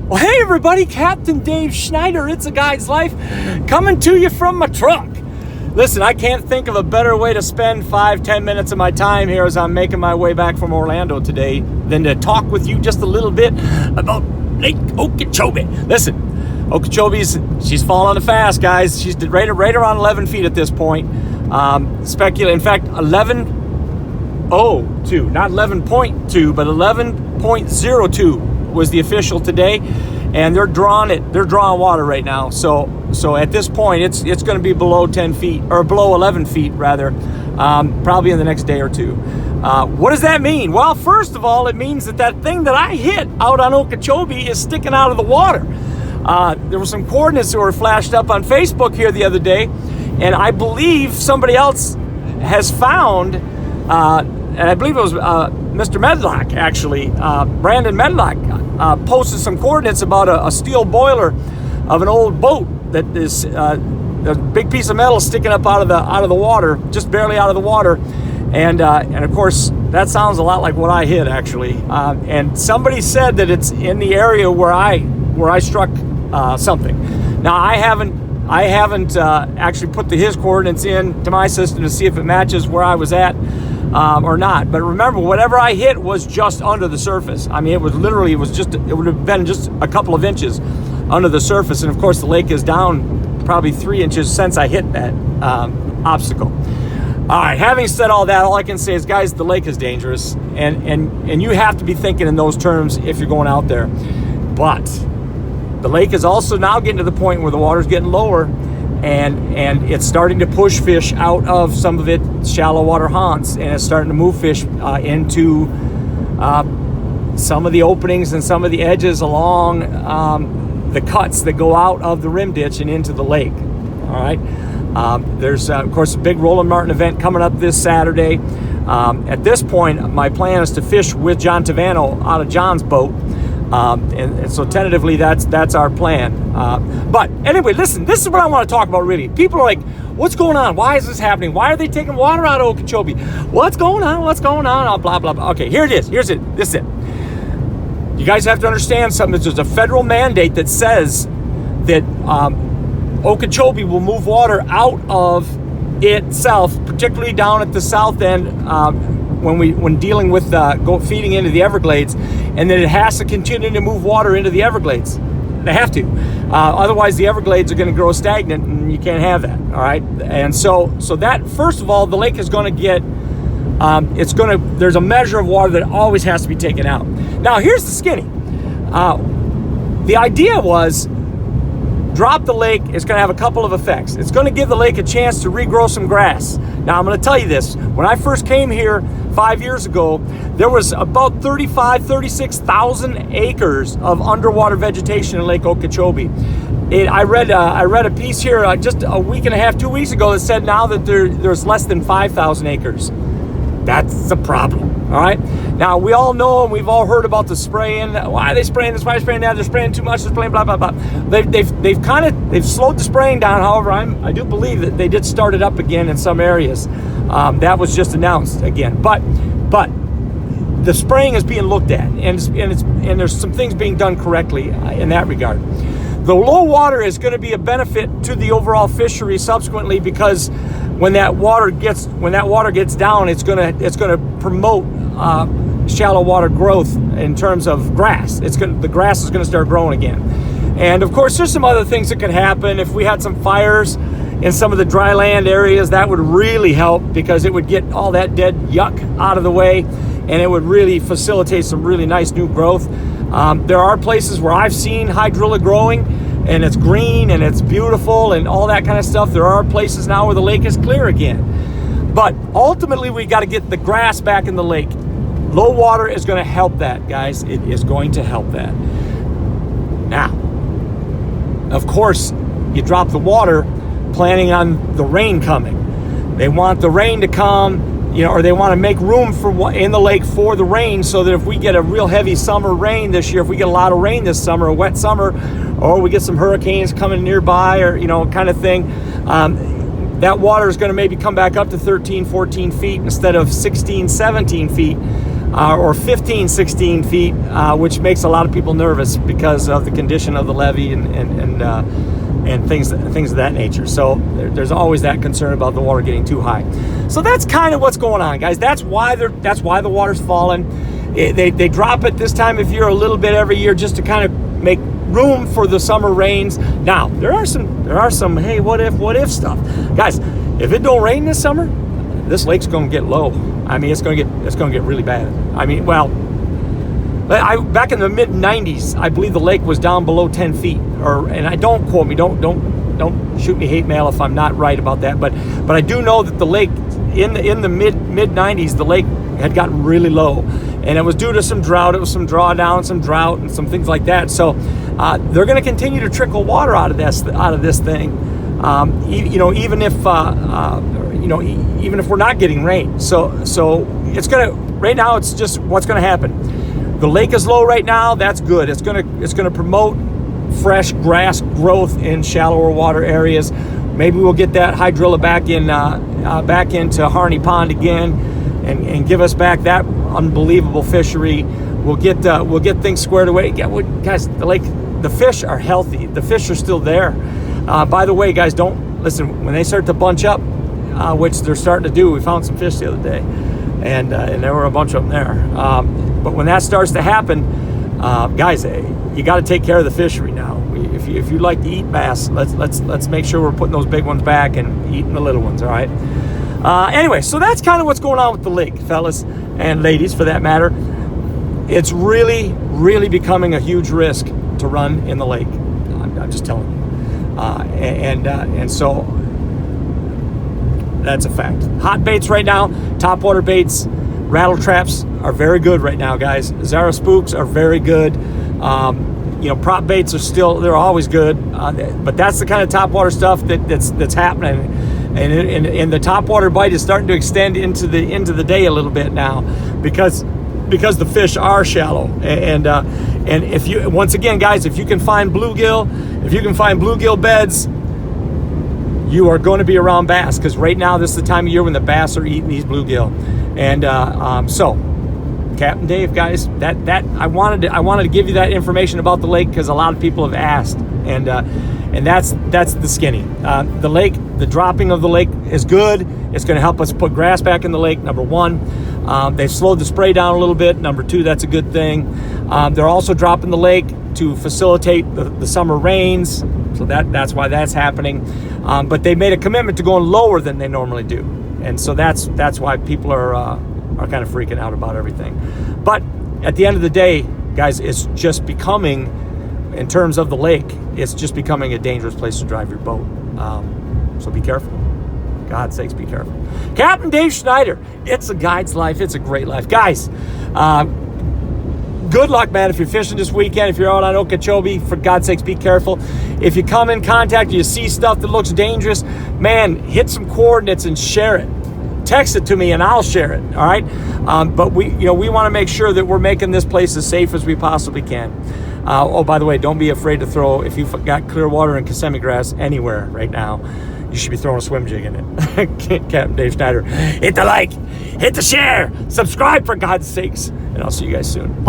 Well, hey everybody, Captain Dave Schneider, It's a Guy's Life, coming to you from my truck. Listen, I can't think of a better way to spend 5-10 minutes of my time here as I'm making my way back from Orlando today than to talk with you just a little bit about Lake Okeechobee. Listen, she's falling fast, guys. She's right around 11 feet at this point. In fact, 11.02, not 11.2, but 11.02 was the official today, and they're drawing water right now. So at this point, it's going to be below 10 feet, or below 11 feet rather, probably in the next day or two. What does that mean? Well, first of all, it means that thing that I hit out on Okeechobee is sticking out of the water. There were some coordinates that were flashed up on Facebook here the other day, and I believe somebody else has found, and I believe it was Mr. Medlock, actually, Brandon Medlock, posted some coordinates about a steel boiler of an old boat that is a big piece of metal sticking up out of the water, just barely out of the water, and of course that sounds a lot like what I hit, actually. And somebody said that it's in the area where I struck something. Now I haven't actually put his coordinates into my system to see if it matches where I was at or not. But remember, whatever I hit was just under the surface. I mean, it would have been just a couple of inches under the surface. And of course, the lake is down probably 3 inches since I hit that obstacle. All right, having said all that, all I can say is, guys, the lake is dangerous, and you have to be thinking in those terms if you're going out there. But the lake is also now getting to the point where the water's getting lower, and it's starting to push fish out of some of its shallow water haunts, and it's starting to move fish into some of the openings and some of the edges along the cuts that go out of the rim ditch and into the lake. All right. There's, of course, a big Roland Martin event coming up this Saturday. At this point, my plan is to fish with John Tavano out of John's boat. And so tentatively, that's our plan. But anyway, listen, this is what I want to talk about, really. People are like, what's going on? Why is this happening? Why are they taking water out of Okeechobee? What's going on? Oh, blah, blah, blah. Okay, here it is. This is it. You guys have to understand something. There's a federal mandate that says that Okeechobee will move water out of itself, particularly down at the south end when dealing with feeding into the Everglades, and then it has to continue to move water into the Everglades. They have to, otherwise the Everglades are going to grow stagnant, and you can't have that. All right, and so that, first of all, the lake is going to get there's a measure of water that always has to be taken out. Now here's the skinny. The idea was, drop the lake. It's going to have a couple of effects. It's going to give the lake a chance to regrow some grass. Now, I'm going to tell you this. When I first came here 5 years ago, there was about 36,000 acres of underwater vegetation in Lake Okeechobee. I read a piece here just a week and a half, 2 weeks ago, that said now that there's less than 5,000 acres. That's a problem, all right? Now, we all know, and we've all heard about the spraying. Why are they spraying this? Why are they spraying that? They're spraying too much. They're spraying blah, blah, blah. They've slowed the spraying down. However, I do believe that they did start it up again in some areas. That was just announced again. But the spraying is being looked at, and there's some things being done correctly in that regard. The low water is going to be a benefit to the overall fishery subsequently, because when that water gets down, it's going to promote shallow water growth in terms of grass. The grass is going to start growing again. And of course, there's some other things that could happen. If we had some fires in some of the dry land areas, that would really help, because it would get all that dead yuck out of the way, and it would really facilitate some really nice new growth. There are places where I've seen hydrilla growing, and it's green and it's beautiful and all that kind of stuff. There are places now where the lake is clear again. But ultimately, we got to get the grass back in the lake. Low water is going to help that, guys. It is going to help that. Now, of course, you drop the water planning on the rain coming. They want the rain to come, or they want to make room in the lake for the rain, so that if we get a real heavy summer rain this year, if we get a lot of rain this summer, a wet summer, or we get some hurricanes coming nearby, or kind of thing, that water is going to maybe come back up to 13, 14 feet instead of 16, 17 feet. or 15, 16 feet, which makes a lot of people nervous because of the condition of the levee and things of that nature. So there's always that concern about the water getting too high. So that's kind of what's going on, guys. That's why the water's falling. They drop it this time of year a little bit every year just to kind of make room for the summer rains. Now there are some hey, what if stuff, guys. If it don't rain this summer, this lake's going to get low. I mean, it's going to get really bad. I mean, well, back in the mid 90s, I believe the lake was down below 10 feet. And I don't quote me, don't shoot me hate mail if I'm not right about that. But I do know that the lake in the mid 90s, the lake had gotten really low, and it was due to some drought. It was some drawdown, some drought, and some things like that. So they're going to continue to trickle water out of this thing, even if we're not getting rain. So it's gonna, right now, it's just what's going to happen. The lake is low right now. That's good. It's gonna promote fresh grass growth in shallower water areas. Maybe we'll get that hydrilla back into Harney Pond again, and give us back that unbelievable fishery. We'll get things squared away. Guys, the fish are healthy. The fish are still there. By the way, guys, don't listen when they start to bunch up, which they're starting to do. We found some fish the other day, and there were a bunch of them there. But when that starts to happen, guys, you got to take care of the fishery now. If you like to eat bass, let's make sure we're putting those big ones back and eating the little ones. All right. Anyway, so that's kind of what's going on with the lake, fellas and ladies, for that matter. It's really, really becoming a huge risk to run in the lake. I'm just telling you. And so that's a fact. Hot baits right now, topwater baits, rattle traps are very good right now, guys. Zara spooks are very good. Prop baits they're always good. But that's the kind of topwater stuff that's happening. And the topwater bite is starting to extend into the day a little bit now, because the fish are shallow. And if you, once again, guys, if you can find bluegill beds, you are going to be around bass, because right now this is the time of year when the bass are eating these bluegill. And so Captain Dave, guys, that I wanted to give you that information about the lake, because a lot of people have asked, and that's the skinny. The lake, the dropping of the lake is good. It's going to help us put grass back in the lake, number one. They've slowed the spray down a little bit, number two. That's a good thing. They're also dropping the lake to facilitate the summer rains, so that's why that's happening. But they made a commitment to going lower than they normally do, and so that's why people are kind of freaking out about everything. But at the end of the day, guys, it's just becoming, in terms of the lake, it's just becoming a dangerous place to drive your boat. So be careful. God's sakes, be careful. Captain Dave Schneider, it's a guide's life. It's a great life. Guys, good luck, man, if you're fishing this weekend. If you're out on Okeechobee, for God's sakes, be careful. If you come in contact, you see stuff that looks dangerous, man, hit some coordinates and share it. Text it to me and I'll share it, all right? But we want to make sure that we're making this place as safe as we possibly can. By the way, don't be afraid to throw, if you've got clear water and Kissimmee grass anywhere right now, you should be throwing a swim jig in it. Captain Dave Schneider, hit the like, hit the share, subscribe for God's sakes, and I'll see you guys soon.